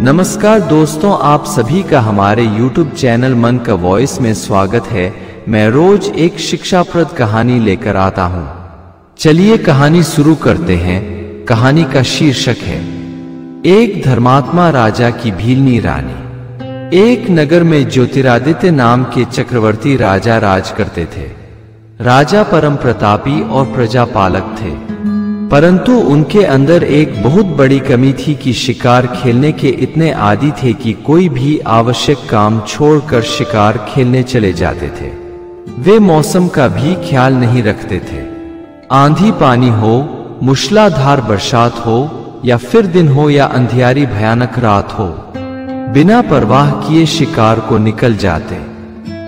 नमस्कार दोस्तों, आप सभी का हमारे YouTube चैनल मन का वॉइस में स्वागत है। मैं रोज एक शिक्षाप्रद कहानी लेकर आता हूँ। चलिए कहानी शुरू करते हैं। कहानी का शीर्षक है एक धर्मात्मा राजा की भीलनी रानी। एक नगर में ज्योतिरादित्य नाम के चक्रवर्ती राजा राज करते थे। राजा परम प्रतापी और प्रजापालक थे, परंतु उनके अंदर एक बहुत बड़ी कमी थी कि शिकार खेलने के इतने आदी थे कि कोई भी आवश्यक काम छोड़कर शिकार खेलने चले जाते थे। वे मौसम का भी ख्याल नहीं रखते थे। आंधी पानी हो, मूसलाधार बरसात हो या फिर दिन हो या अंधियारी भयानक रात हो, बिना परवाह किए शिकार को निकल जाते।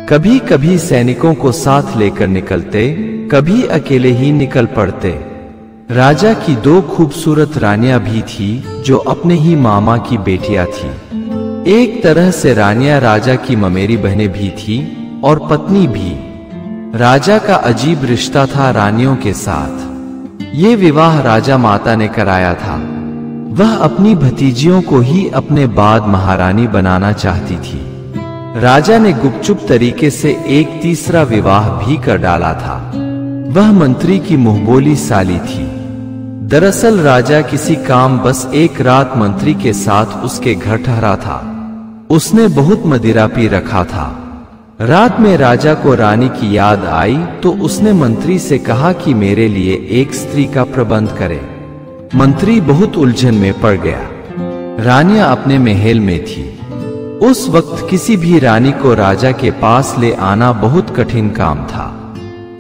कभी कभी सैनिकों को साथ लेकर निकलते, कभी अकेले ही निकल पड़ते। राजा की दो खूबसूरत रानियां भी थी जो अपने ही मामा की बेटियां थी। एक तरह से रानियां राजा की ममेरी बहनें भी थी और पत्नी भी। राजा का अजीब रिश्ता था रानियों के साथ। ये विवाह राजा माता ने कराया था। वह अपनी भतीजियों को ही अपने बाद महारानी बनाना चाहती थी। राजा ने गुपचुप तरीके से एक तीसरा विवाह भी कर डाला था। वह मंत्री की मुंहबोली साली थी। दरअसल राजा किसी काम बस एक रात मंत्री के साथ उसके घर ठहरा था। उसने बहुत मदिरा पी रखा था। रात में राजा को रानी की याद आई तो उसने मंत्री से कहा कि मेरे लिए एक स्त्री का प्रबंध करे। मंत्री बहुत उलझन में पड़ गया। रानियां अपने महल में थी। उस वक्त किसी भी रानी को राजा के पास ले आना बहुत कठिन काम था,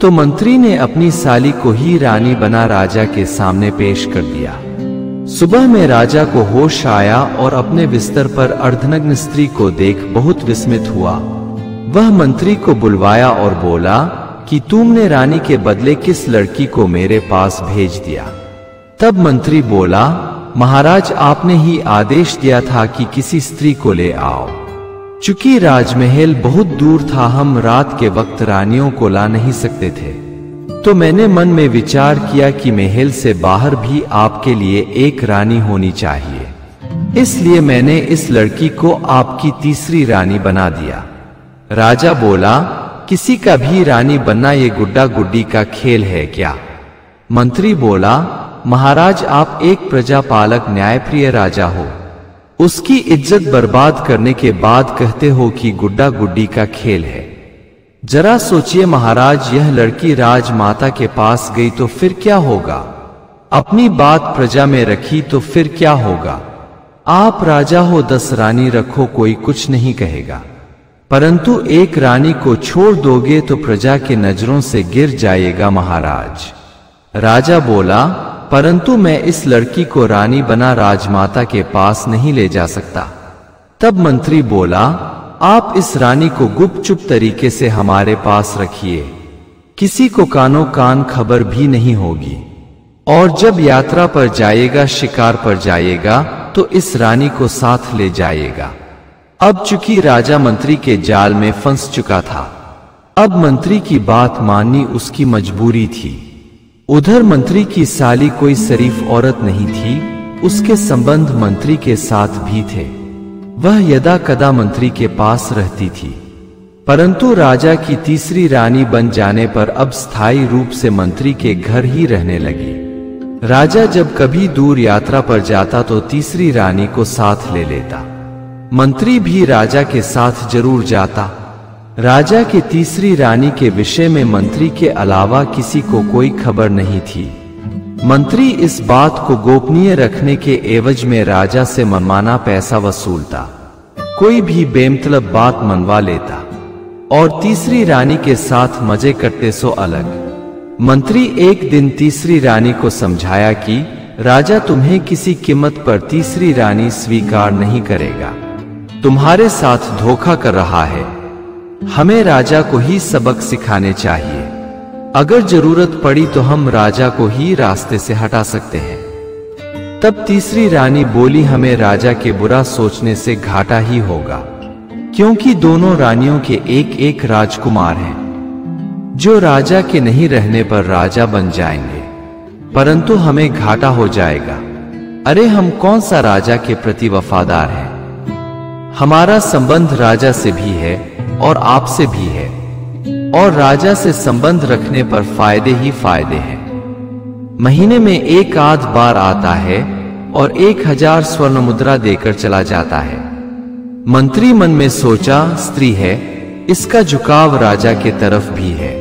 तो मंत्री ने अपनी साली को ही रानी बना राजा के सामने पेश कर दिया। सुबह में राजा को होश आया और अपने बिस्तर पर अर्धनग्न स्त्री को देख बहुत विस्मित हुआ। वह मंत्री को बुलवाया और बोला कि तुमने रानी के बदले किस लड़की को मेरे पास भेज दिया। तब मंत्री बोला, महाराज आपने ही आदेश दिया था कि किसी स्त्री को ले आओ। चूंकि राजमहल बहुत दूर था, हम रात के वक्त रानियों को ला नहीं सकते थे, तो मैंने मन में विचार किया कि महल से बाहर भी आपके लिए एक रानी होनी चाहिए। इसलिए मैंने इस लड़की को आपकी तीसरी रानी बना दिया। राजा बोला, किसी का भी रानी बनना ये गुड्डा गुड्डी का खेल है क्या? मंत्री बोला, महाराज आप एक प्रजापालक न्यायप्रिय राजा हो, उसकी इज्जत बर्बाद करने के बाद कहते हो कि गुड्डा गुड्डी का खेल है। जरा सोचिए महाराज, यह लड़की राजमाता के पास गई तो फिर क्या होगा? अपनी बात प्रजा में रखी तो फिर क्या होगा? आप राजा हो, 10 रानी रखो, कोई कुछ नहीं कहेगा, परंतु एक रानी को छोड़ दोगे तो प्रजा के नजरों से गिर जाएगा महाराज। राजा बोला, परंतु मैं इस लड़की को रानी बना राजमाता के पास नहीं ले जा सकता। तब मंत्री बोला, आप इस रानी को गुपचुप तरीके से हमारे पास रखिए, किसी को कानो कान खबर भी नहीं होगी, और जब यात्रा पर जाएगा, शिकार पर जाएगा, तो इस रानी को साथ ले जाएगा। अब चूंकि राजा मंत्री के जाल में फंस चुका था, अब मंत्री की बात माननी उसकी मजबूरी थी। उधर मंत्री की साली कोई शरीफ औरत नहीं थी, उसके संबंध मंत्री के साथ भी थे। वह यदा कदा मंत्री के पास रहती थी, परंतु राजा की तीसरी रानी बन जाने पर अब स्थायी रूप से मंत्री के घर ही रहने लगी। राजा जब कभी दूर यात्रा पर जाता तो तीसरी रानी को साथ ले लेता। मंत्री भी राजा के साथ जरूर जाता। राजा की तीसरी रानी के विषय में मंत्री के अलावा किसी को कोई खबर नहीं थी। मंत्री इस बात को गोपनीय रखने के एवज में राजा से मनमाना पैसा वसूलता, कोई भी बेमतलब बात मनवा लेता और तीसरी रानी के साथ मजे करते सो अलग। मंत्री एक दिन तीसरी रानी को समझाया कि राजा तुम्हें किसी कीमत पर तीसरी रानी स्वीकार नहीं करेगा, तुम्हारे साथ धोखा कर रहा है। हमें राजा को ही सबक सिखाने चाहिए। अगर जरूरत पड़ी तो हम राजा को ही रास्ते से हटा सकते हैं। तब तीसरी रानी बोली, हमें राजा के बुरा सोचने से घाटा ही होगा, क्योंकि दोनों रानियों के एक एक राजकुमार हैं, जो राजा के नहीं रहने पर राजा बन जाएंगे, परंतु हमें घाटा हो जाएगा। अरे हम कौन सा राजा के प्रति वफादार हैं? हमारा संबंध राजा से भी है और आपसे भी है, और राजा से संबंध रखने पर फायदे ही फायदे हैं। महीने में एक आध बार आता है और 1000 स्वर्ण मुद्रा देकर चला जाता है। मंत्री मन में सोचा, स्त्री है, इसका झुकाव राजा के तरफ भी है,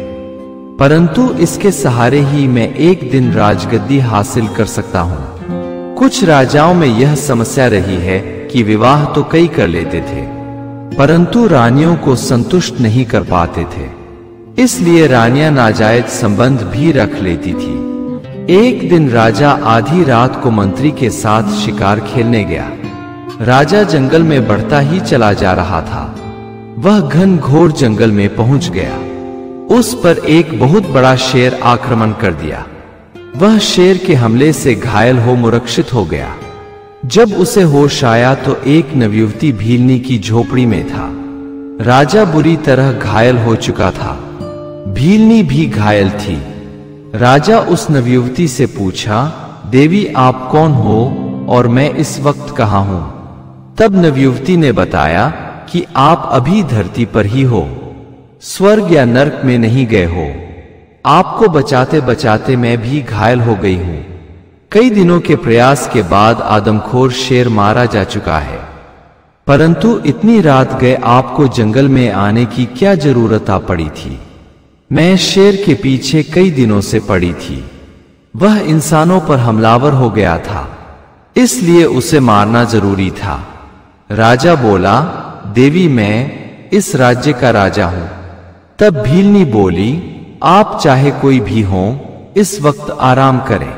परंतु इसके सहारे ही मैं एक दिन राजगद्दी हासिल कर सकता हूं। कुछ राजाओं में यह समस्या रही है कि विवाह तो कई कर लेते थे, परंतु रानियों को संतुष्ट नहीं कर पाते थे, इसलिए रानियां नाजायज संबंध भी रख लेती थी। एक दिन राजा आधी रात को मंत्री के साथ शिकार खेलने गया। राजा जंगल में बढ़ता ही चला जा रहा था। वह घनघोर जंगल में पहुंच गया। उस पर एक बहुत बड़ा शेर आक्रमण कर दिया। वह शेर के हमले से घायल हो मूर्छित हो गया। जब उसे होश आया तो एक नवयुवती भीलनी की झोपड़ी में था। राजा बुरी तरह घायल हो चुका था, भीलनी भी घायल थी। राजा उस नवयुवती से पूछा, देवी आप कौन हो और मैं इस वक्त कहां हूं? तब नवयुवती ने बताया कि आप अभी धरती पर ही हो, स्वर्ग या नरक में नहीं गए हो। आपको बचाते बचाते मैं भी घायल हो गई हूं। कई दिनों के प्रयास के बाद आदमखोर शेर मारा जा चुका है, परंतु इतनी रात गए आपको जंगल में आने की क्या जरूरत आ पड़ी थी? मैं शेर के पीछे कई दिनों से पड़ी थी। वह इंसानों पर हमलावर हो गया था, इसलिए उसे मारना जरूरी था। राजा बोला, देवी मैं इस राज्य का राजा हूं। तब भीलनी बोली, आप चाहे कोई भी हो, इस वक्त आराम करें।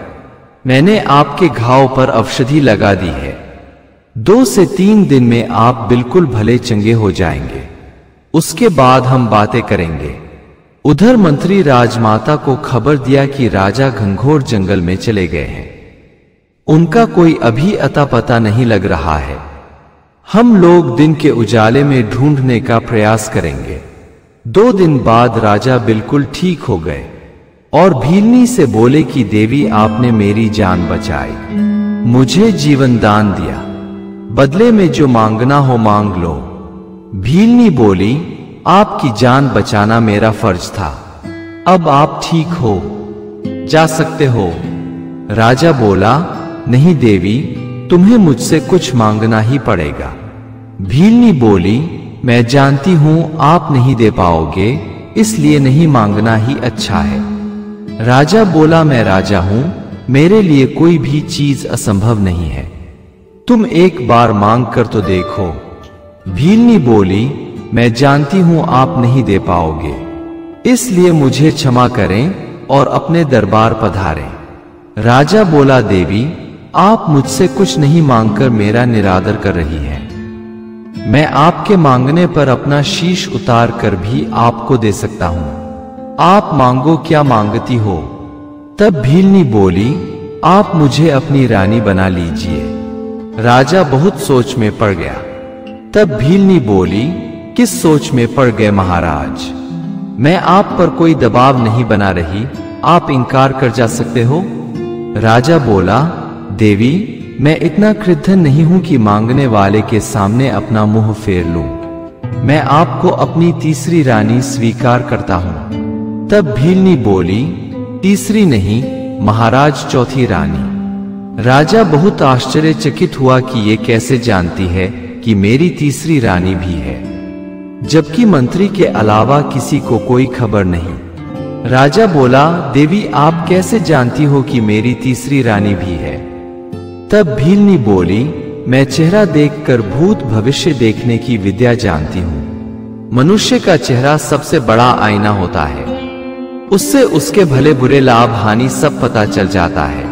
मैंने आपके घाव पर औषधि लगा दी है। 2 से 3 दिन में आप बिल्कुल भले चंगे हो जाएंगे। उसके बाद हम बातें करेंगे। उधर मंत्री राजमाता को खबर दिया कि राजा घनघोर जंगल में चले गए हैं। उनका कोई अभी अता पता नहीं लग रहा है। हम लोग दिन के उजाले में ढूंढने का प्रयास करेंगे। 2 दिन बाद राजा बिल्कुल ठीक हो गए और भीलनी से बोले कि देवी आपने मेरी जान बचाई, मुझे जीवन दान दिया, बदले में जो मांगना हो मांग लो। भीलनी बोली, आपकी जान बचाना मेरा फर्ज था, अब आप ठीक हो, जा सकते हो। राजा बोला, नहीं देवी, तुम्हें मुझसे कुछ मांगना ही पड़ेगा। भीलनी बोली, मैं जानती हूं आप नहीं दे पाओगे, इसलिए नहीं मांगना ही अच्छा है। राजा बोला, मैं राजा हूं, मेरे लिए कोई भी चीज असंभव नहीं है, तुम एक बार मांग कर तो देखो। भीलनी बोली, मैं जानती हूं आप नहीं दे पाओगे, इसलिए मुझे क्षमा करें और अपने दरबार पधारें। राजा बोला, देवी आप मुझसे कुछ नहीं मांगकर मेरा निरादर कर रही हैं। मैं आपके मांगने पर अपना शीश उतार कर भी आपको दे सकता हूं। आप मांगो, क्या मांगती हो? तब भीलनी बोली, आप मुझे अपनी रानी बना लीजिए। राजा बहुत सोच में पड़ गया। तब भीलनी बोली, किस सोच में पड़ गए महाराज? मैं आप पर कोई दबाव नहीं बना रही, आप इनकार कर जा सकते हो। राजा बोला, देवी मैं इतना क्रुद्ध नहीं हूं कि मांगने वाले के सामने अपना मुंह फेर लूं। मैं आपको अपनी तीसरी रानी स्वीकार करता हूं। तब भीलनी बोली, तीसरी नहीं महाराज, चौथी रानी। राजा बहुत आश्चर्यचकित हुआ कि ये कैसे जानती है कि मेरी तीसरी रानी भी है, जबकि मंत्री के अलावा किसी को कोई खबर नहीं। राजा बोला, देवी आप कैसे जानती हो कि मेरी तीसरी रानी भी है? तब भीलनी बोली, मैं चेहरा देखकर भूत भविष्य देखने की विद्या जानती हूं। मनुष्य का चेहरा सबसे बड़ा आईना होता है, उससे उसके भले बुरे लाभ हानि सब पता चल जाता है।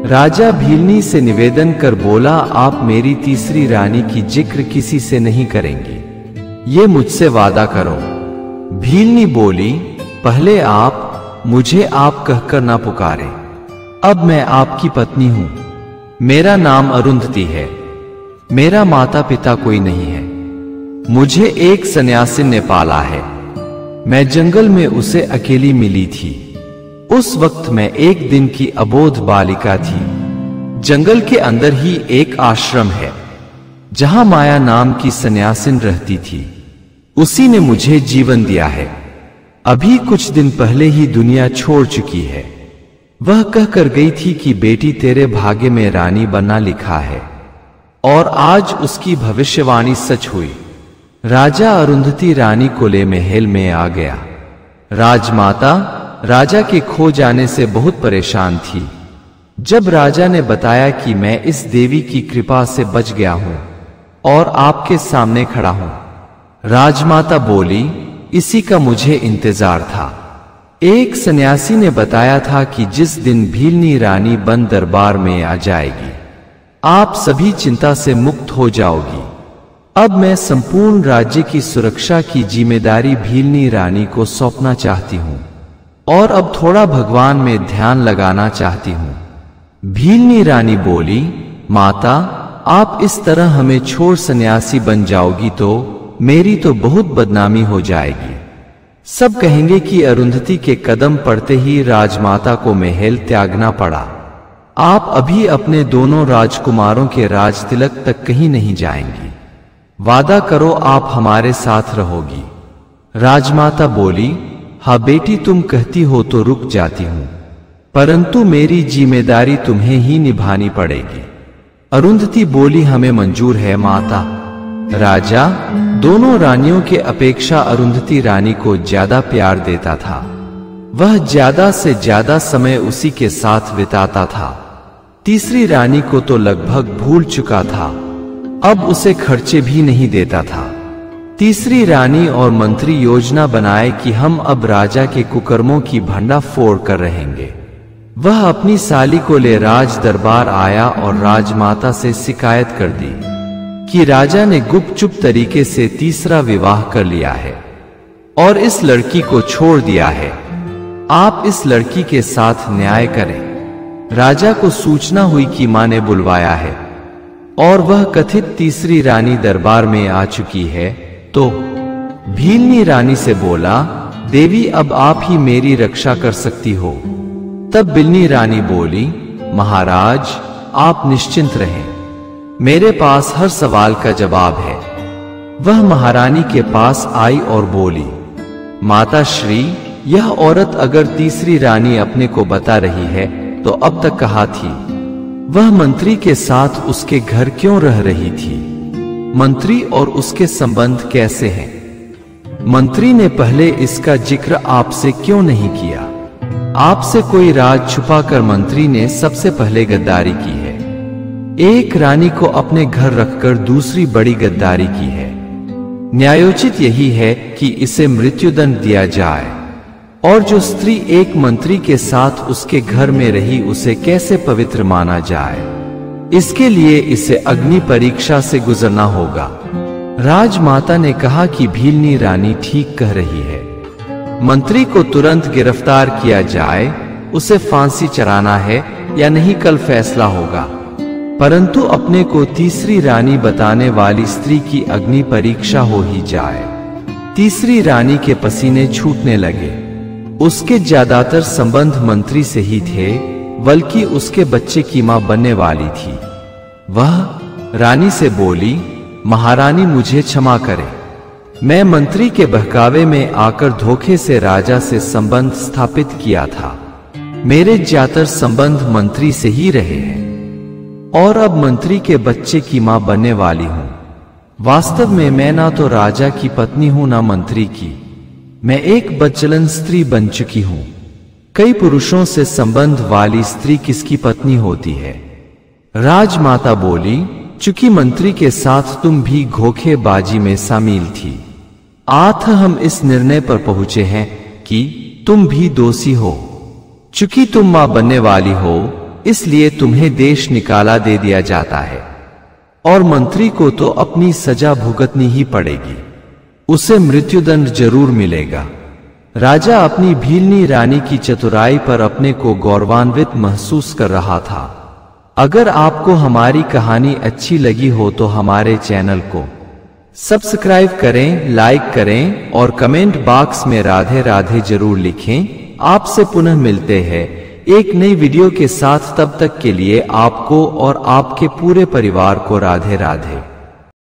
राजा भीलनी से निवेदन कर बोला, आप मेरी तीसरी रानी की जिक्र किसी से नहीं करेंगी, ये मुझसे वादा करो। भीलनी बोली, पहले आप मुझे आप कहकर ना पुकारे, अब मैं आपकी पत्नी हूं। मेरा नाम अरुंधति है, मेरा माता पिता कोई नहीं है, मुझे एक सन्यासिन ने पाला है। मैं जंगल में उसे अकेली मिली थी। उस वक्त मैं एक दिन की अबोध बालिका थी। जंगल के अंदर ही एक आश्रम है, जहां माया नाम की सन्यासिन रहती थी। उसी ने मुझे जीवन दिया है। अभी कुछ दिन पहले ही दुनिया छोड़ चुकी है। वह कहकर गई थी कि बेटी तेरे भाग्य में रानी बनना लिखा है, और आज उसकी भविष्यवाणी सच हुई। राजा अरुंधति रानी को ले महल में आ गया। राजमाता राजा के खो जाने से बहुत परेशान थी। जब राजा ने बताया कि मैं इस देवी की कृपा से बच गया हूं और आपके सामने खड़ा हूं, राजमाता बोली, इसी का मुझे इंतजार था। एक सन्यासी ने बताया था कि जिस दिन भीलनी रानी बन दरबार में आ जाएगी, आप सभी चिंता से मुक्त हो जाओगी। अब मैं संपूर्ण राज्य की सुरक्षा की जिम्मेदारी भीलनी रानी को सौंपना चाहती हूं और अब थोड़ा भगवान में ध्यान लगाना चाहती हूं। भीलनी रानी बोली, माता आप इस तरह हमें छोड़ सन्यासी बन जाओगी तो मेरी तो बहुत बदनामी हो जाएगी। सब कहेंगे कि अरुंधति के कदम पड़ते ही राजमाता को महल त्यागना पड़ा। आप अभी अपने दोनों राजकुमारों के राज तिलक तक कहीं नहीं जाएंगी। वादा करो आप हमारे साथ रहोगी। राजमाता बोली, हाँ बेटी, तुम कहती हो तो रुक जाती हूं, परंतु मेरी जिम्मेदारी तुम्हें ही निभानी पड़ेगी। अरुंधति बोली, हमें मंजूर है माता। राजा दोनों रानियों के अपेक्षा अरुंधति रानी को ज्यादा प्यार देता था। वह ज्यादा से ज्यादा समय उसी के साथ बिताता था। तीसरी रानी को तो लगभग भूल चुका था, अब उसे खर्चे भी नहीं देता था। तीसरी रानी और मंत्री योजना बनाए कि हम अब राजा के कुकर्मों की भंडाफोड़ कर रहेंगे। वह अपनी साली को ले राज दरबार आया और राजमाता से शिकायत कर दी कि राजा ने गुपचुप तरीके से तीसरा विवाह कर लिया है और इस लड़की को छोड़ दिया है। आप इस लड़की के साथ न्याय करें। राजा को सूचना हुई कि मां ने बुलवाया है और वह कथित तीसरी रानी दरबार में आ चुकी है, तो भीलनी रानी से बोला, देवी अब आप ही मेरी रक्षा कर सकती हो। तब बिलनी रानी बोली, महाराज आप निश्चिंत रहें, मेरे पास हर सवाल का जवाब है। वह महारानी के पास आई और बोली, माता श्री, यह औरत अगर तीसरी रानी अपने को बता रही है तो अब तक कहाँ थी? वह मंत्री के साथ उसके घर क्यों रह रही थी? मंत्री और उसके संबंध कैसे हैं? मंत्री ने पहले इसका जिक्र आपसे क्यों नहीं किया? आपसे कोई राज छुपाकर मंत्री ने सबसे पहले गद्दारी की है। एक रानी को अपने घर रखकर दूसरी बड़ी गद्दारी की है। न्यायोचित यही है कि इसे मृत्युदंड दिया जाए। और जो स्त्री एक मंत्री के साथ उसके घर में रही, उसे कैसे पवित्र माना जाए? इसके लिए इसे अग्नि परीक्षा से गुजरना होगा। राजमाता ने कहा कि भीलनी रानी ठीक कह रही है। मंत्री को तुरंत गिरफ्तार किया जाए। उसे फांसी चढ़ाना है या नहीं, कल फैसला होगा। परंतु अपने को तीसरी रानी बताने वाली स्त्री की अग्नि परीक्षा हो ही जाए। तीसरी रानी के पसीने छूटने लगे। उसके ज्यादातर संबंध मंत्री से ही थे, बल्कि उसके बच्चे की मां बनने वाली थी। वह रानी से बोली, महारानी मुझे क्षमा करें, मैं मंत्री के बहकावे में आकर धोखे से राजा से संबंध स्थापित किया था। मेरे ज्यादातर संबंध मंत्री से ही रहे हैं और अब मंत्री के बच्चे की मां बनने वाली हूं। वास्तव में मैं ना तो राजा की पत्नी हूं ना मंत्री की। मैं एक बदचलन स्त्री बन चुकी हूं। कई पुरुषों से संबंध वाली स्त्री किसकी पत्नी होती है? राजमाता बोली, चूंकि मंत्री के साथ तुम भी धोखेबाजी में शामिल थी, आज हम इस निर्णय पर पहुंचे हैं कि तुम भी दोषी हो। चूंकि तुम मां बनने वाली हो, इसलिए तुम्हें देश निकाला दे दिया जाता है और मंत्री को तो अपनी सजा भुगतनी ही पड़ेगी। उसे मृत्युदंड जरूर मिलेगा। राजा अपनी भीलनी रानी की चतुराई पर अपने को गौरवान्वित महसूस कर रहा था। अगर आपको हमारी कहानी अच्छी लगी हो तो हमारे चैनल को सब्सक्राइब करें, लाइक करें और कमेंट बॉक्स में राधे राधे जरूर लिखें। आपसे पुनः मिलते हैं एक नई वीडियो के साथ। तब तक के लिए आपको और आपके पूरे परिवार को राधे राधे।